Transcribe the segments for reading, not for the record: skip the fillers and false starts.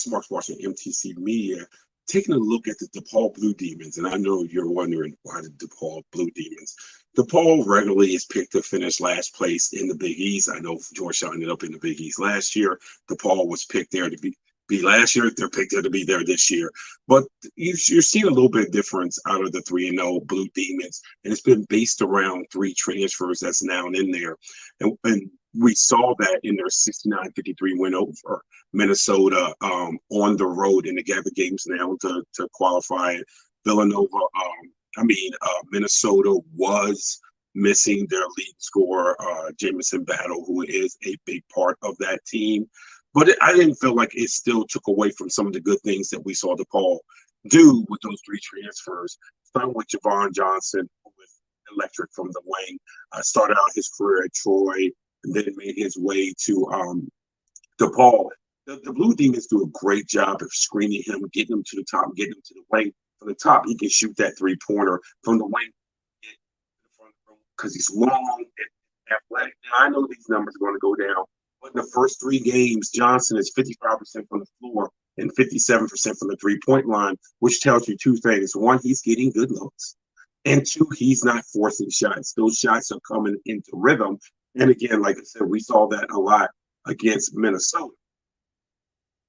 Smarks watching MTC Media, taking a look at the DePaul Blue Demons. And I know you're wondering why the DePaul Blue Demons. DePaul regularly is picked to finish last place in the Big East. I know Georgetown ended up in the Big East last year. DePaul was picked there to be last year. They're picked there to be there this year. But you're seeing a little bit of difference out of the 3-0 Blue Demons. And it's been based around 3 transfers that's now in there. And we saw that in their 69-53 win over Minnesota on the road in the gather games now to qualify. Villanova, Minnesota was missing their lead scorer, Jamison Battle, who is a big part of that team. But I didn't feel like it still took away from some of the good things that we saw DePaul do with those 3 transfers. Starting with Javon Johnson, who was electric from the wing. Started out his career at Troy and then made his way to DePaul. The Blue Demons do a great job of screening him, getting him to the top, getting him to the wing. From the top, he can shoot that 3-pointer. From the wing, because he's long and athletic. Now, I know these numbers are going to go down, but in the first 3 games, Johnson is 55% from the floor and 57% from the 3-point line, which tells you 2 things. 1, he's getting good looks. And 2, he's not forcing shots. Those shots are coming into rhythm. And again, like I said, we saw that a lot against Minnesota.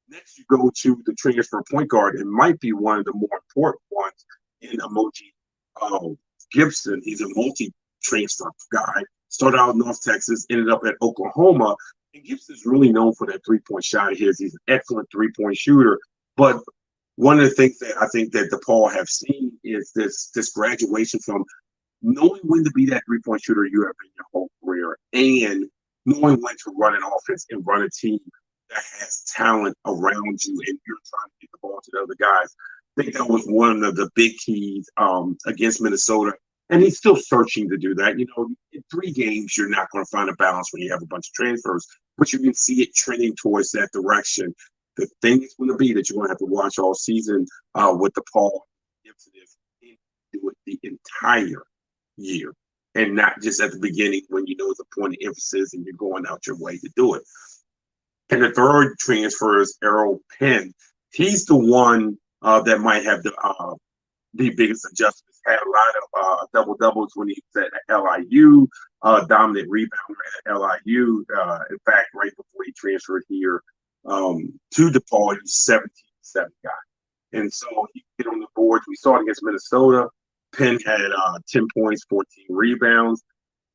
Next, you go to the transfer point guard. It might be one of the more important ones in Emoji Gibson. He's a multi-transfer guy. Started out in North Texas, ended up at Oklahoma. And Gibson's really known for that 3-point shot of his. He's an excellent 3-point shooter. But one of the things that I think that DePaul have seen is this graduation from knowing when to be that 3-point shooter you have in your whole career and knowing when to run an offense and run a team that has talent around you and you're trying to get the ball to the other guys. I think that was one of the big keys against Minnesota. And he's still searching to do that. You know, in 3 games, you're not going to find a balance when you have a bunch of transfers, but you can see it trending towards that direction. The thing is going to be that you're going to have to watch all season with DePaul Gibson is do it the entire year and not just at the beginning when you know it's a point of emphasis and you're going out your way to do it. And the third transfer is Errol Penn. He's the one that might have the biggest adjustments. Had a lot of double-doubles when he was at LIU, dominant rebounder at LIU. In fact, right before he transferred here to DePaul, he was 17-7 guy. And so he hit on the boards. We saw it against Minnesota. Penn had 10 points, 14 rebounds.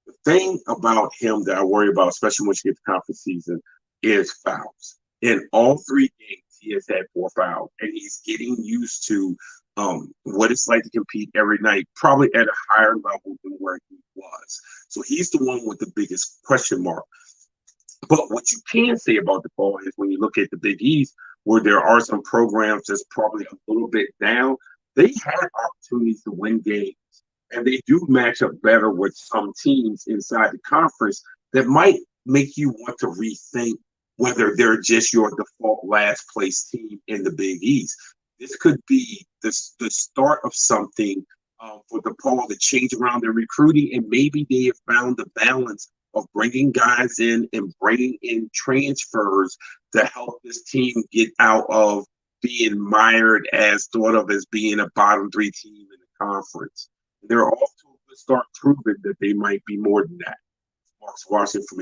The thing about him that I worry about, especially once you get to conference season, is fouls. In all 3 games, he has had 4 fouls, and he's getting used to what it's like to compete every night, probably at a higher level than where he was. So he's the one with the biggest question mark. But what you can say about DePaul is when you look at the Big East, where there are some programs that's probably a little bit down, they had opportunities to win games, and they do match up better with some teams inside the conference that might make you want to rethink whether they're just your default last place team in the Big East. This could be the start of something for DePaul to change around their recruiting, and maybe they have found the balance of bringing guys in and bringing in transfers to help this team get out of being mired as thought of as being a bottom 3 team in the conference. They're off to a good start proving that they might be more than that. Marks Washington from